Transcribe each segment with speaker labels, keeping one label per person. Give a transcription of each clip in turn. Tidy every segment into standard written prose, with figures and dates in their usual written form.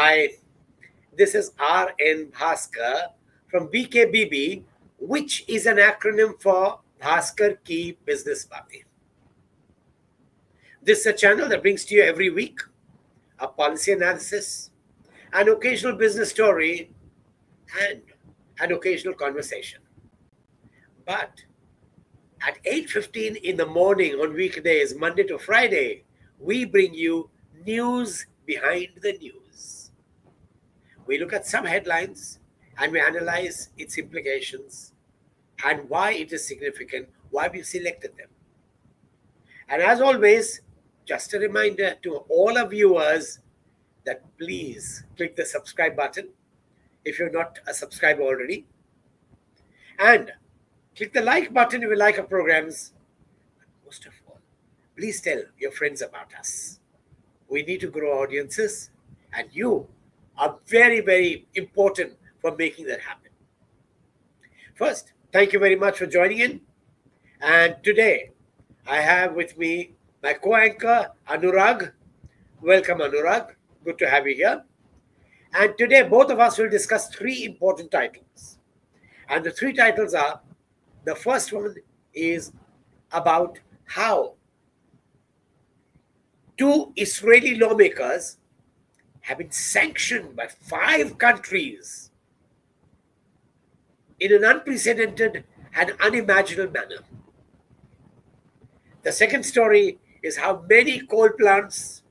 Speaker 1: Hi, this is R.N. Bhaskar from BKBB, which is an acronym for Bhaskar Ki Business Baatein. This is a channel that brings to you every week a policy analysis, an occasional business story, and an occasional conversation. But at 8:15 in the morning on weekdays, Monday to Friday, we bring you news behind the news. We look at some headlines and we analyze its implications and why it is significant, why we've selected them. And as always, just a reminder to all our viewers that please click the subscribe button if you're not a subscriber already. And click the like button if you like our programs. But most of all, please tell your friends about us. We need to grow audiences, and you are very, very important for making that happen. First, thank you very much for joining in. And today, I have with me my co-anchor, Anurag. Welcome, Anurag. Good to have you here. And today, both of us will discuss three important titles. And the three titles are, the first one is about how two Israeli lawmakers have been sanctioned by 5 countries in an unprecedented and unimaginable manner. The second story is how many coal plants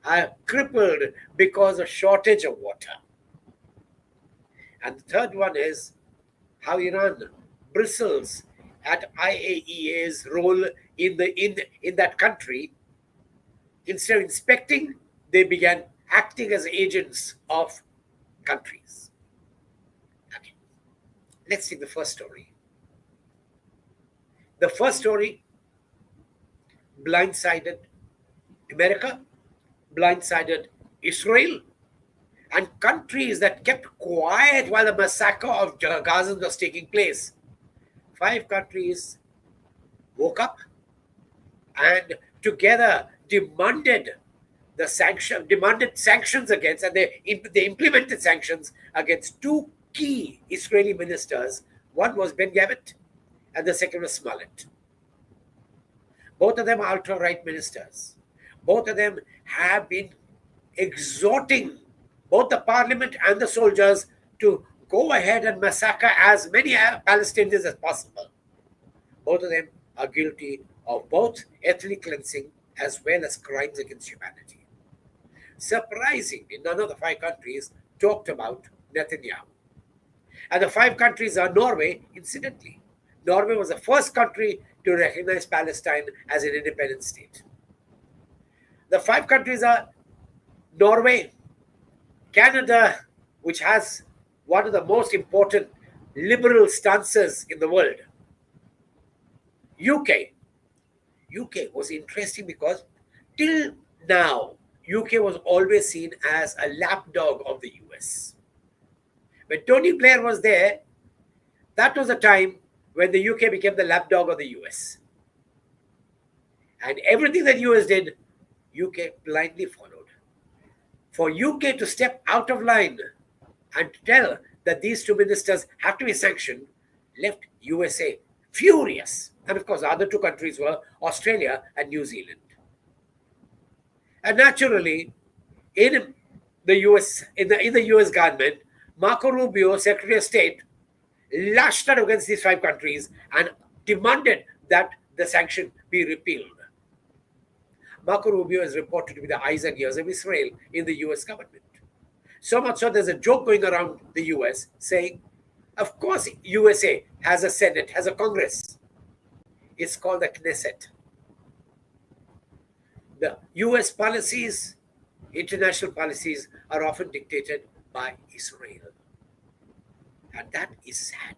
Speaker 1: are crippled because of shortage of water. And the third one is how Iran bristles at IAEA's role in that country. Instead of inspecting, they began acting as agents of countries. Okay. Let's take the first story. The first story blindsided America, blindsided Israel, and countries that kept quiet while the massacre of Gazans was taking place. 5 countries woke up and together demanded sanctions against, and they implemented sanctions against 2 key Israeli ministers. One was Ben Gvir, and the second was Smotrich. Both of them are ultra-right ministers. Both of them have been exhorting both the parliament and the soldiers to go ahead and massacre as many Palestinians as possible. Both of them are guilty of both ethnic cleansing as well as crimes against humanity. Surprisingly, none of the 5 countries talked about Netanyahu. And the 5 countries are Norway, incidentally. Norway was the first country to recognize Palestine as an independent state. The 5 countries are Norway, Canada, which has one of the most important liberal stances in the world. UK. UK was interesting because till now, UK was always seen as a lapdog of the US. When Tony Blair was there, that was the time when the UK became the lapdog of the US. And everything that US did, UK blindly followed. For UK to step out of line and to tell that these 2 ministers have to be sanctioned left USA furious. And of course, the other 2 countries were Australia and New Zealand. And naturally, in the US government, Marco Rubio, Secretary of State, lashed out against these 5 countries and demanded that the sanction be repealed. Marco Rubio is reported to be the eyes and ears of Israel in the US government. So much so there's a joke going around the US saying, of course, USA has a Senate, has a Congress. It's called the Knesset. The US policies, international policies, are often dictated by Israel. And that is sad.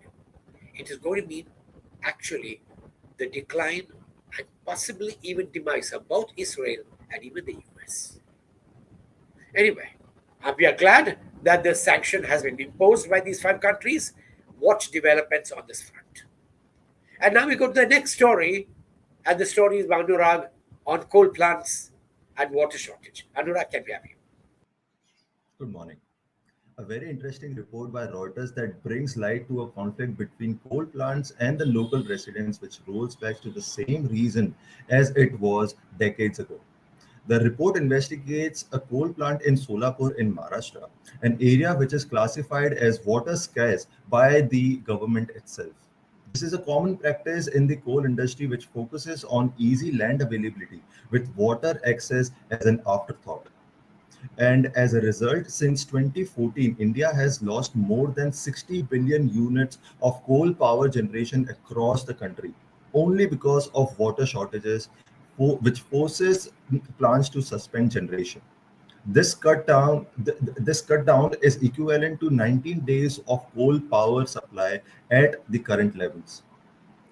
Speaker 1: It is going to mean actually the decline and possibly even demise of both Israel and even the US. Anyway, we are glad that the sanction has been imposed by these 5 countries. Watch developments on this front. And now we go to the next story, and the story is by Anurag on coal plants and water shortage. Anurag, can we have you?
Speaker 2: Good morning. A very interesting report by Reuters that brings light to a conflict between coal plants and the local residents, which rolls back to the same reason as it was decades ago. The report investigates a coal plant in Solapur in Maharashtra, an area which is classified as water scarce by the government itself. This is a common practice in the coal industry which focuses on easy land availability with water access as an afterthought. And as a result, since 2014, India has lost more than 60 billion units of coal power generation across the country, only because of water shortages, which forces plants to suspend generation. This cut down is equivalent to 19 days of coal power supply at the current levels.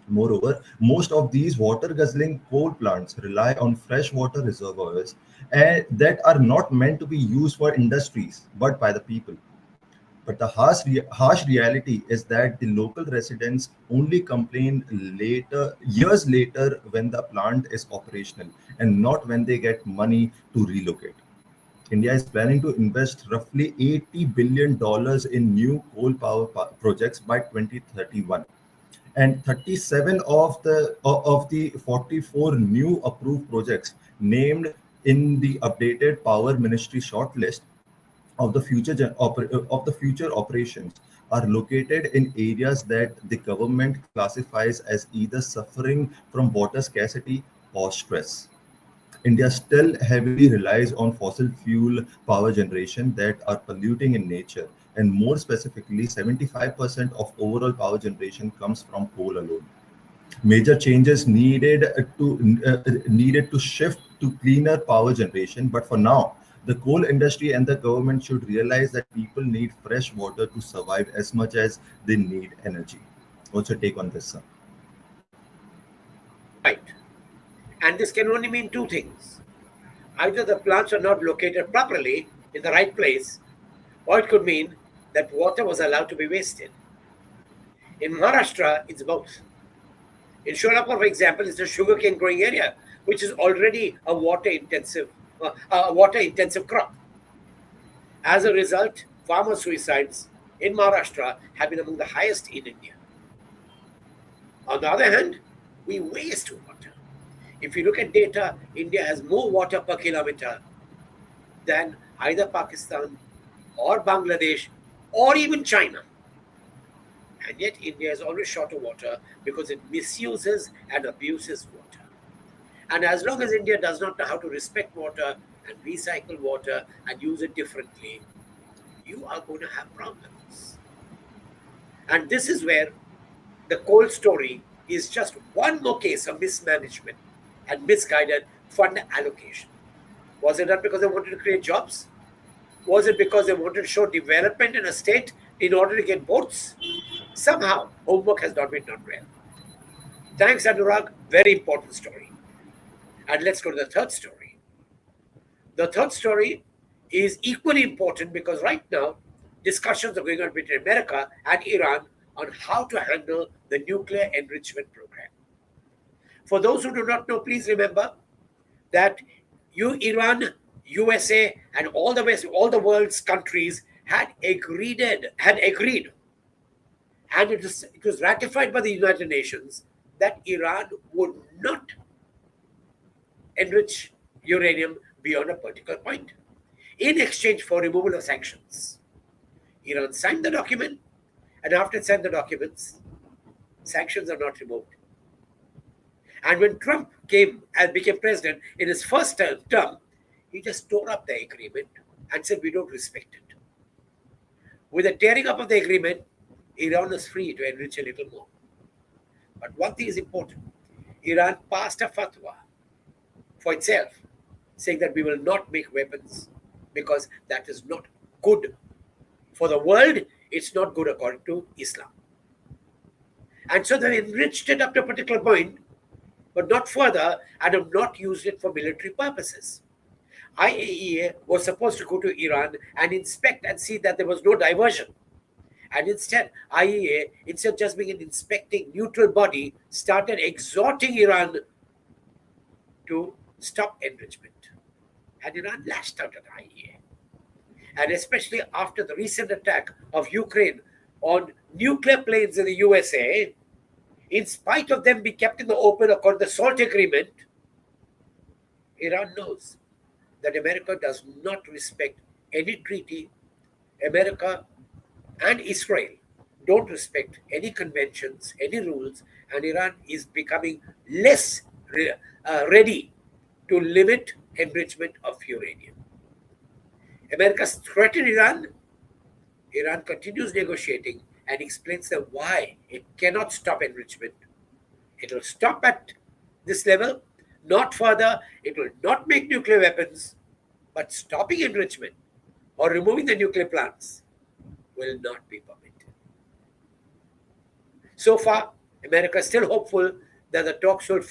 Speaker 2: Moreover, most of these water guzzling coal plants rely on freshwater reservoirs that are not meant to be used for industries but by the people. But the harsh reality is that the local residents only complain years later when the plant is operational and not when they get money to relocate. India is planning to invest roughly $80 billion in new coal power projects by 2031, and 37 of the 44 new approved projects named in the updated power ministry shortlist of the future operations are located in areas that the government classifies as either suffering from water scarcity or stress. India still heavily relies on fossil fuel power generation that are polluting in nature, and more specifically, 75% of overall power generation comes from coal alone. Major changes needed to shift to cleaner power generation, but for now, the coal industry and the government should realize that people need fresh water to survive as much as they need energy. What's your take on this, sir?
Speaker 1: Right. And this can only mean two things. Either the plants are not located properly in the right place, or it could mean that water was allowed to be wasted. In Maharashtra, it's both. In Sholapur, for example, is a sugarcane growing area, which is already a water intensive crop. As a result, farmer suicides in Maharashtra have been among the highest in India. On the other hand, we waste water. If you look at data, India has more water per kilometer than either Pakistan or Bangladesh or even China. And yet, India is always short of water because it misuses and abuses water. And as long as India does not know how to respect water and recycle water and use it differently, you are going to have problems. And this is where the coal story is just one more case of mismanagement and misguided fund allocation. Was it done because they wanted to create jobs? Was it because they wanted to show development in a state in order to get votes? Somehow, homework has not been done well. Thanks, Anurag. Very important story. And let's go to the third story. The third story is equally important because right now, discussions are going on between America and Iran on how to handle the nuclear enrichment program. For those who do not know, please remember that Iran, USA, and all the world's countries had agreed, and it was ratified by the United Nations that Iran would not enrich uranium beyond a particular point in exchange for removal of sanctions. Iran signed the document, and after it signed the documents, sanctions are not removed. And when Trump came and became president in his first term, he just tore up the agreement and said, "We don't respect it." With the tearing up of the agreement, Iran is free to enrich a little more. But one thing is important: Iran passed a fatwa for itself, saying that we will not make weapons because that is not good for the world. It's not good according to Islam. And so they enriched it up to a particular point, but not further, and have not used it for military purposes. IAEA was supposed to go to Iran and inspect and see that there was no diversion. And instead, IAEA, instead of just being an inspecting neutral body, started exhorting Iran to stop enrichment. And Iran lashed out at IAEA. and especially after the recent attack of Ukraine on nuclear planes in the USA, in spite of them being kept in the open according to the SALT agreement, Iran knows that America does not respect any treaty. America and Israel don't respect any conventions, any rules, and Iran is becoming less ready to limit enrichment of uranium. America's threatened Iran. Iran continues negotiating and explains them why it cannot stop enrichment. It will stop at this level, not further. It will not make nuclear weapons, but stopping enrichment or removing the nuclear plants will not be permitted. So far, America is still hopeful that the talks will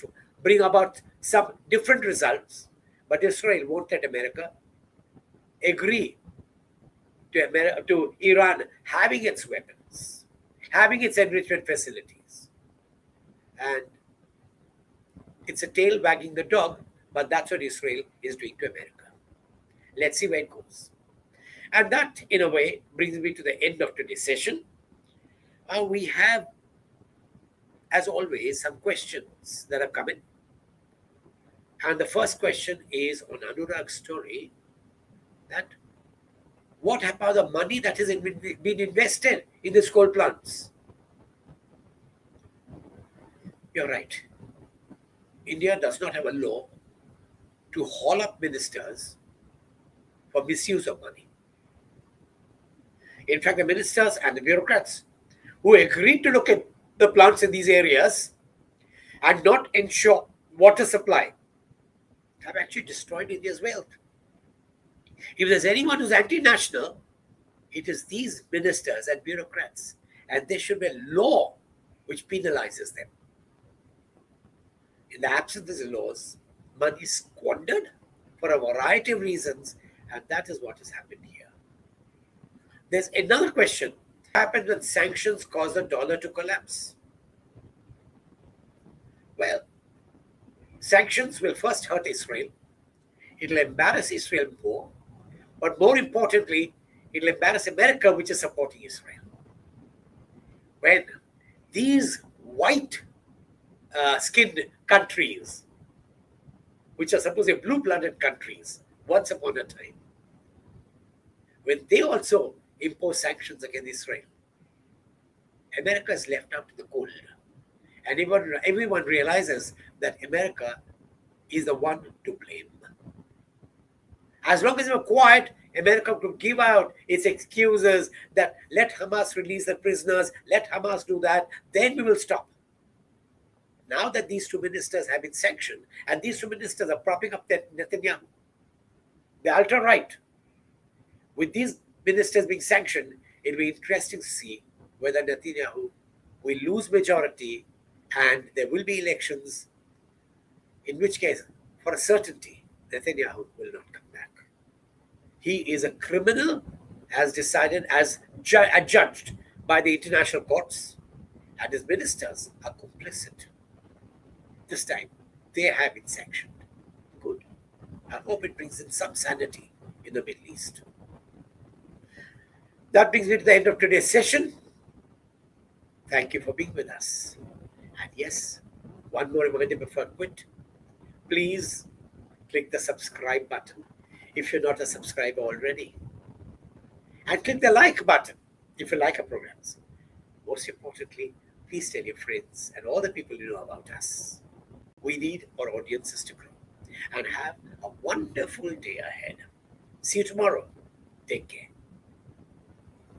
Speaker 1: bring about some different results, but Israel won't let America agree to Iran having its weapons, having its enrichment facilities. And it's a tail wagging the dog, but that's what Israel is doing to America. Let's see where it goes. And that, in a way, brings me to the end of today's session. We have, as always, some questions that have come in. And the first question is on Anurag's story, that what about the money that has been invested in these coal plants? You're right. India does not have a law to haul up ministers for misuse of money. In fact, the ministers and the bureaucrats who agreed to look at the plants in these areas and not ensure water supply have actually destroyed India's wealth. If there's anyone who's anti-national, it is these ministers and bureaucrats, and there should be a law which penalizes them. In the absence of these laws, money is squandered for a variety of reasons, and that is what has happened here. There's another question. What happened when sanctions caused the dollar to collapse? Well, sanctions will first hurt Israel. It will embarrass Israel more. But more importantly, it will embarrass America, which is supporting Israel. When these white-skinned countries, which are supposed to be blue-blooded countries, once upon a time, when they also impose sanctions against Israel, America is left out in the cold. And everyone realizes that America is the one to blame. As long as we're quiet, America could give out its excuses that let Hamas release the prisoners, let Hamas do that, then we will stop. Now that these two ministers have been sanctioned, and these two ministers are propping up Netanyahu, the ultra-right, with these ministers being sanctioned, it will be interesting to see whether Netanyahu will lose majority and there will be elections, in which case, for a certainty, Netanyahu will not come back. He is a criminal, as decided, as judged by the international courts, and his ministers are complicit. This time, they have been sanctioned. Good. I hope it brings in some sanity in the Middle East. That brings me to the end of today's session. Thank you for being with us. And yes, one more reminder before I quit. Please click the subscribe button if you're not a subscriber already. And click the like button if you like our programs. Most importantly, please tell your friends and all the people you know about us. We need our audiences to grow. And have a wonderful day ahead. See you tomorrow. Take care.